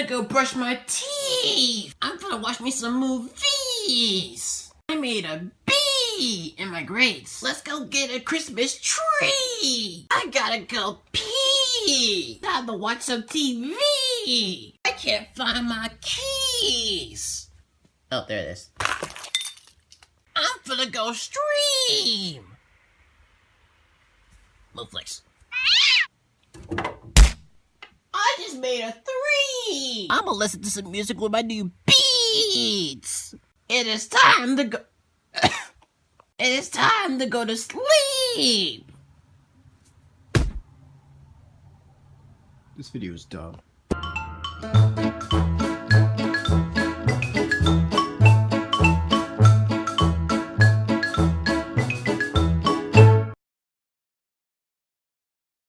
gonna go brush my teeth. I'm gonna watch me some movies. I made a B in my grades. Let's go get a Christmas tree. I gotta go pee. Time to watch some TV. I can't find my keys. Oh, there it is. I'm gonna go stream. Moveflex. I just made a 3. I'm gonna listen to some music with my new beats. It is time to go. It is time to go to sleep. This video is dumb.